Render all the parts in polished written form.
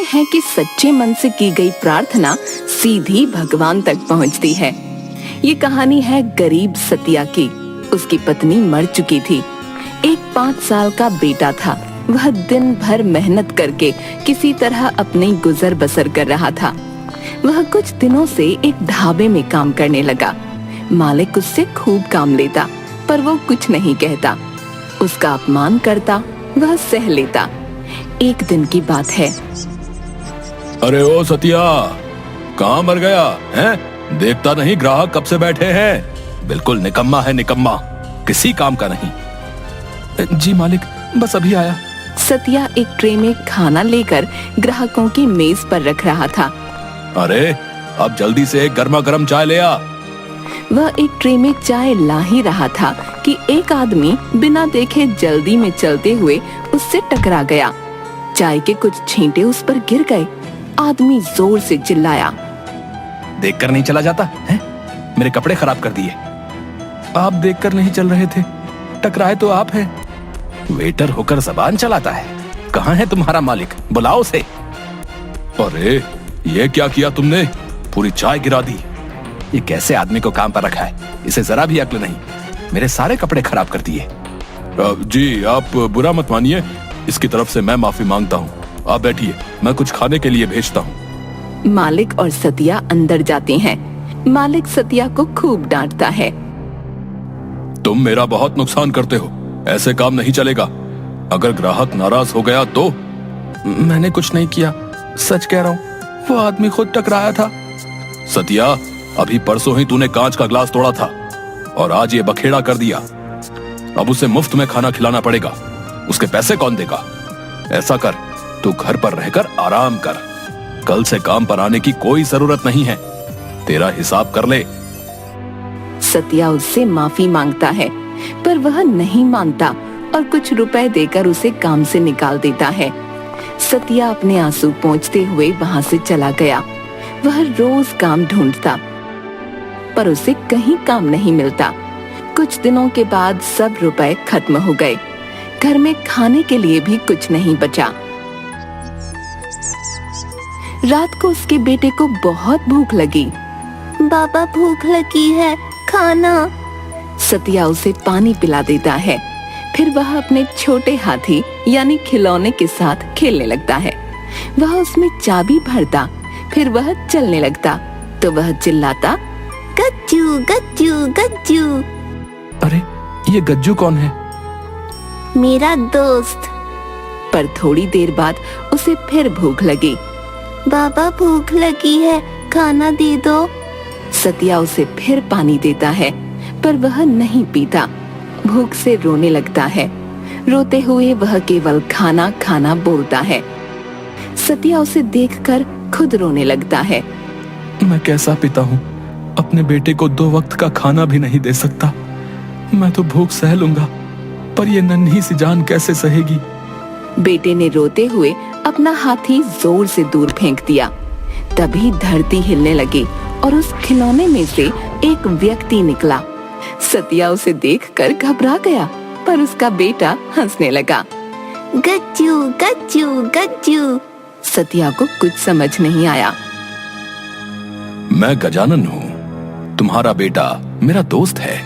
हैं कि सच्चे मन से की गई प्रार्थना सीधी भगवान तक पहुंचती है। ये कहानी है गरीब सतिया की। उसकी पत्नी मर चुकी थी। एक 5 साल का बेटा था। वह दिन भर मेहनत करके किसी तरह अपनी गुजर बसर कर रहा था। वह कुछ दिनों से एक ढाबे में काम करने लगा। मालिक उससे खूब काम लेता, पर वो कुछ नहीं कहता। उसका अपमान करता, वह सह लेता। एक दिन की बात है। अरे ओ सतिया, कहाँ मर गया हैं? देखता नहीं ग्राहक कब से बैठे हैं। बिल्कुल निकम्मा है, निकम्मा, किसी काम का नहीं। जी मालिक, बस अभी आया। सतिया एक ट्रे में खाना लेकर ग्राहकों की मेज पर रख रहा था। अरे अब जल्दी से एक गर्मा गर्म चाय ले आ। वह एक ट्रे में चाय ला ही रहा था कि एक आदमी बिना देखे जल्दी में चलते हुए उससे टकरा गया। चाय के कुछ छींटे उस पर गिर गए। आदमी जोर से चिल्लाया, देखकर नहीं चला जाता है? मेरे कपड़े खराब कर दिए। आप देखकर नहीं चल रहे थे, टकराए तो आप हैं। वेटर होकर जबान चलाता है। कहाँ है तुम्हारा मालिक? बुलाओ उसे। अरे ये क्या किया तुमने? पूरी चाय गिरा दी। ये कैसे आदमी को काम पर रखा है? इसे जरा भी अक्ल नहीं। मेरे सारे कपड़े खराब कर दिए। जी आप बुरा मत मानिए, इसकी तरफ से मैं माफी मांगता हूँ। आप बैठिए, मैं कुछ खाने के लिए भेजता हूँ। मालिक और सतिया अंदर जाते हैं। मालिक सतिया को खूब डांटता है। तुम मेरा बहुत नुकसान करते हो, ऐसे काम नहीं चलेगा। अगर ग्राहक नाराज हो गया तो? मैंने कुछ नहीं किया, सच कह रहा हूँ। वो आदमी खुद टकराया था। सतिया, अभी परसों ही तूने कांच का ग्लास तोड़ा था और आज ये बखेड़ा कर दिया। अब उसे मुफ्त में खाना खिलाना पड़ेगा। उसके पैसे कौन देगा? ऐसा कर, तू घर पर रहकर आराम कर। कल से काम पर आने की कोई जरूरत नहीं है। तेरा हिसाब कर ले। सतिया उससे माफी मांगता है, पर वह नहीं मानता और कुछ रुपए देकर उसे काम से निकाल देता है। सतिया अपने आंसू पोंछते हुए वहां से चला गया। वह रोज काम ढूंढता, पर उसे कहीं काम नहीं मिलता। कुछ दिनों के बाद सब रुपए खत्म हो गए। घर में खाने के लिए भी कुछ नहीं बचा। रात को उसके बेटे को बहुत भूख लगी। बाबा, भूख लगी है, खाना। सतिया उसे पानी पिला देता है। फिर वह अपने छोटे हाथी यानी खिलौने के साथ खेलने लगता है। वह उसमें चाबी भरता, फिर वह चलने लगता तो वह चिल्लाता, गज्जू गज्जू गज्जू। अरे ये गज्जू कौन है? मेरा दोस्त। पर थोड़ी देर बाद उसे फिर भूख लगी। बाबा, भूख लगी है, खाना दे दो। सतिया उसे फिर पानी देता है, पर वह नहीं पीता। भूख से रोने लगता है। रोते हुए वह केवल खाना खाना बोलता है। सतिया उसे देखकर खुद रोने लगता है। मैं कैसा पिता हूँ, अपने बेटे को 2 वक्त का खाना भी नहीं दे सकता। मैं तो भूख सह लूंगा, पर ये नन्ही सी जान कैसे सहेगी? बेटे ने रोते हुए अपना हाथी जोर से दूर फेंक दिया। तभी धरती हिलने लगी और उस खिलौने में से एक व्यक्ति निकला। सतिया उसे देखकर घबरा गया, पर उसका बेटा हंसने लगा। गज्जू गज्जू गज्जू। सतिया को कुछ समझ नहीं आया। मैं गजानन हूँ, तुम्हारा बेटा मेरा दोस्त है।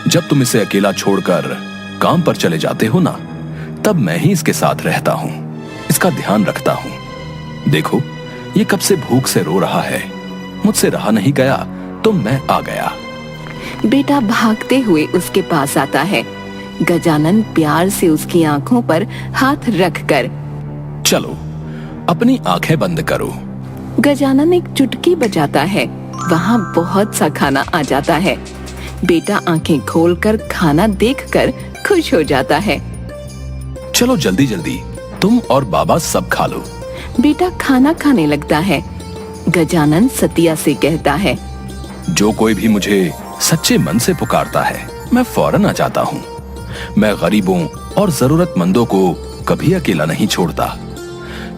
जब तुम इसे अकेला छोड़कर काम पर चले जाते हो ना, तब मैं ही इसके साथ रहता हूँ, इसका ध्यान रखता हूँ। देखो, ये कब से भूख से रो रहा है। मुझसे रहा नहीं गया तो मैं आ गया। बेटा भागते हुए उसके पास आता है। गजानन प्यार से उसकी आंखों पर हाथ रखकर, चलो अपनी आंखें बंद करो। गजानन एक चुटकी बजाता है। वहाँ बहुत सा खाना आ जाता है। बेटा आंखें खोलकर खाना देखकर खुश हो जाता है। चलो जल्दी जल्दी, तुम और बाबा सब खा लो। बेटा खाना खाने लगता है। गजानन सतिया से कहता है, जो कोई भी मुझे सच्चे मन से पुकारता है, मैं फौरन आ जाता हूँ। मैं गरीबों और जरूरतमंदों को कभी अकेला नहीं छोड़ता।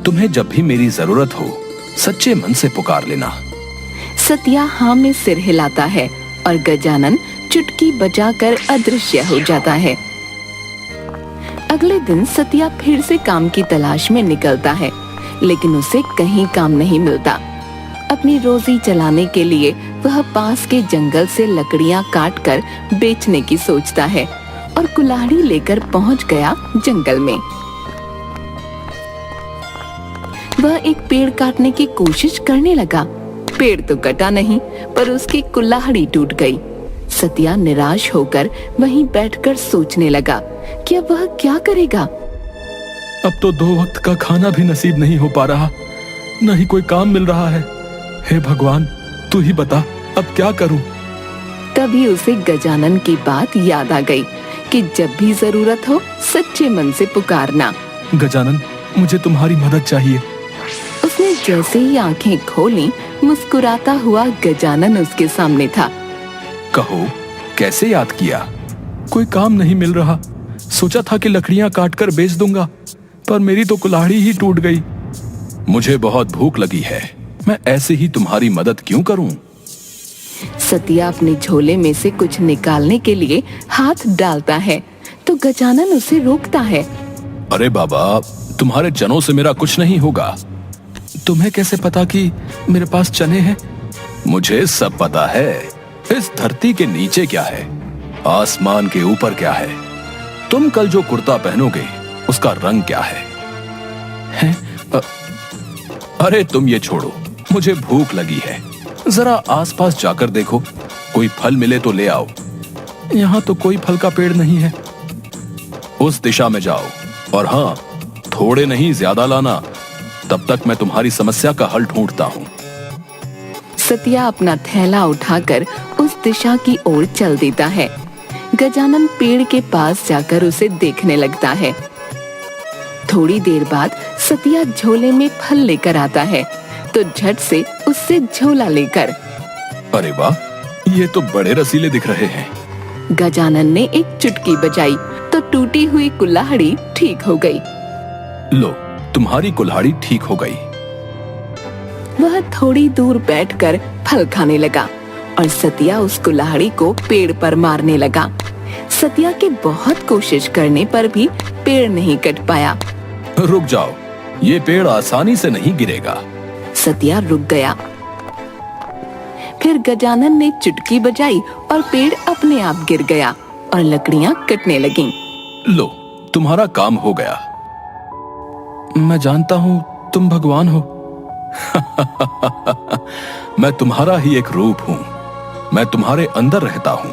तुम्हें जब भी मेरी जरूरत हो, सच्चे मन से पुकार लेना। सतिया हाँ में सिर हिलाता है और गजानन चुटकी बजाकर अदृश्य हो जाता है। अगले दिन सतिया फिर से काम की तलाश में निकलता है, लेकिन उसे कहीं काम नहीं मिलता। अपनी रोजी चलाने के लिए वह पास के जंगल से लकड़ियां काटकर बेचने की सोचता है और कुल्हाड़ी लेकर पहुंच गया जंगल में। वह एक पेड़ काटने की कोशिश करने लगा। पेड़ तो कटा नहीं, पर उसकी कुल्हाड़ी टूट गई। सतिया निराश होकर वहीं बैठकर सोचने लगा कि अब वह क्या करेगा। अब तो 2 वक्त का खाना भी नसीब नहीं हो पा रहा, न ही कोई काम मिल रहा है। हे भगवान, तू ही बता अब क्या करूं। तभी उसे गजानन की बात याद आ गई कि जब भी जरूरत हो सच्चे मन से पुकारना। गजानन, मुझे तुम्हारी मदद चाहिए। उसने जैसे ही आंखें खोली, मुस्कुराता हुआ गजानन उसके सामने था। कहो, कैसे याद किया? कोई काम नहीं मिल रहा। सोचा था कि लकड़ियां काटकर बेच दूंगा, पर मेरी तो कुल्हाड़ी ही टूट गई। मुझे बहुत भूख लगी है, मैं ऐसे ही तुम्हारी मदद क्यों करूं? सतिया अपने झोले में से कुछ निकालने के लिए हाथ डालता है तो गजानन उसे रोकता है। अरे बाबा, तुम्हारे चनों से मेरा कुछ नहीं होगा। तुम्हें कैसे पता कि मेरे पास चने हैं? मुझे सब पता है। इस धरती के नीचे क्या है, आसमान के ऊपर क्या है, तुम कल जो कुर्ता पहनोगे उसका रंग क्या है? अरे तुम ये छोड़ो, मुझे भूख लगी है। जरा आसपास जाकर देखो, कोई फल मिले तो ले आओ। यहाँ तो कोई फल का पेड़ नहीं है। उस दिशा में जाओ, और हाँ, थोड़े नहीं ज्यादा लाना, तब तक मैं तुम्हारी समस्या का हल ढूंढता हूँ। सतिया अपना थैला उठाकर उस दिशा की ओर चल देता है। गजानन पेड़ के पास जाकर उसे देखने लगता है। थोड़ी देर बाद सतिया झोले में फल लेकर आता है तो झट से उससे झोला लेकर, अरे वाह, ये तो बड़े रसीले दिख रहे हैं। गजानन ने एक चुटकी बजाई तो टूटी हुई कुल्हाड़ी ठीक हो गई। लो, तुम्हारी कुल्हाड़ी ठीक हो गई। वह थोड़ी दूर बैठकर फल खाने लगा और सतिया उस कुल्हाड़ी को पेड़ पर मारने लगा। सतिया के बहुत कोशिश करने पर भी पेड़ नहीं कट पाया। रुक जाओ, ये पेड़ आसानी से नहीं गिरेगा। सतिया रुक गया। फिर गजानन ने चुटकी बजाई और पेड़ अपने आप गिर गया और लकड़ियां कटने लगीं। लो, तुम्हारा काम हो गया। मैं जानता हूँ तुम भगवान हो। मैं तुम्हारा ही एक रूप हूँ। मैं तुम्हारे अंदर रहता हूँ।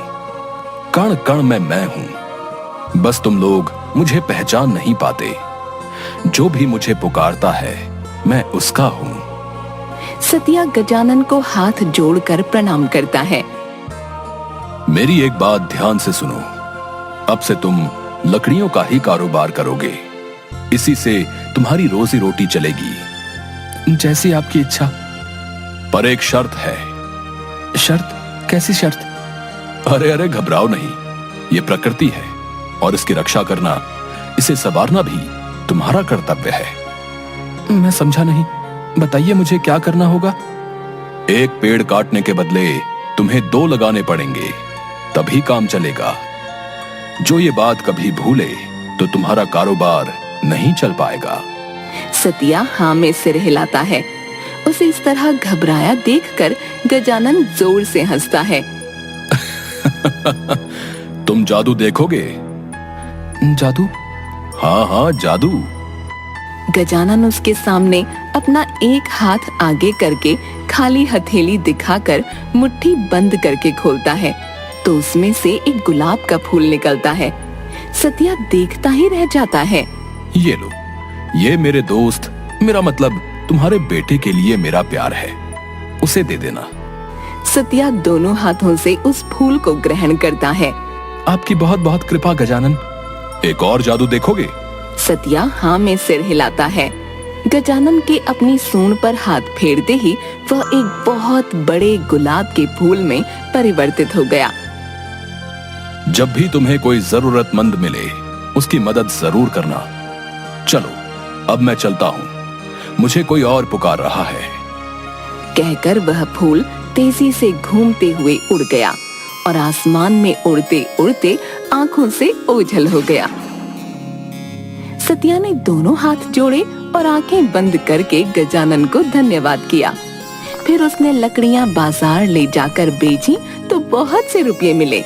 कण कण में मैं हूँ। बस तुम लोग मुझे पहचान नहीं पाते। जो भी मुझे पुकारता है, मैं उसका हूँ। सतिया गजानन को हाथ जोड़कर प्रणाम करता है। मेरी एक बात ध्यान से सुनो। अब से तुम लकड़ियों का ही कारोबार करोगे। इसी से तुम्हारी रोजी रोटी चलेगी। जैसी आपकी इच्छा। पर एक शर्त है। शर्त? कैसी शर्त? अरे अरे, घबराओ नहीं। ये प्रकृति है और इसकी रक्षा करना, इसे संवारना भी तुम्हारा कर्तव्य है। मैं समझा नहीं, बताइए मुझे क्या करना होगा। एक पेड़ काटने के बदले तुम्हें 2 लगाने पड़ेंगे, तभी काम चलेगा। जो ये बात कभी भूले तो तुम्हारा कारोबार नहीं चल पाएगा। सतिया हाँ में सिर हिलाता है। उसे इस तरह घबराया देखकर गजानन जोर से हंसता है। तुम जादू देखोगे? जादू? हाँ हाँ, जादू। गजानन उसके सामने अपना एक हाथ आगे करके खाली हथेली दिखाकर मुट्ठी बंद करके खोलता है तो उसमें से एक गुलाब का फूल निकलता है। सतिया देखता ही रह जाता है। ये लो, ये मेरे दोस्त, मेरा मतलब तुम्हारे बेटे के लिए मेरा प्यार है, उसे दे देना। सतिया दोनों हाथों से उस फूल को ग्रहण करता है। आपकी बहुत बहुत कृपा गजानन। एक और जादू देखोगे? सतिया हाँ में सिर हिलाता है। गजानन के अपनी सूंड पर हाथ फेरते ही वह एक बहुत बड़े गुलाब के फूल में परिवर्तित हो गया। जब भी तुम्हें कोई जरूरतमंद मिले, उसकी मदद जरूर करना। चलो, अब मैं चलता हूँ, मुझे कोई और पुकार रहा है। कहकर वह फूल तेजी से घूमते हुए उड़ गया और आसमान में उड़ते उड़ते आंखों से ओझल हो गया। सतिया ने दोनों हाथ जोड़े और आंखें बंद करके गजानन को धन्यवाद किया। फिर उसने लकड़ियां बाजार ले जाकर बेची तो बहुत से रुपये मिले।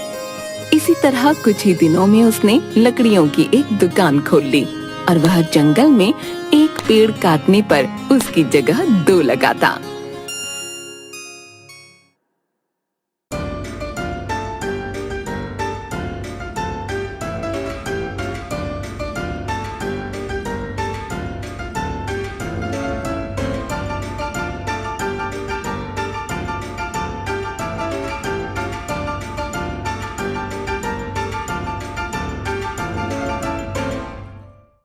इसी तरह कुछ ही दिनों में उसने लकड़ियों की एक दुकान खोल ली और वह जंगल में एक पेड़ काटने पर उसकी जगह 2 लगाता।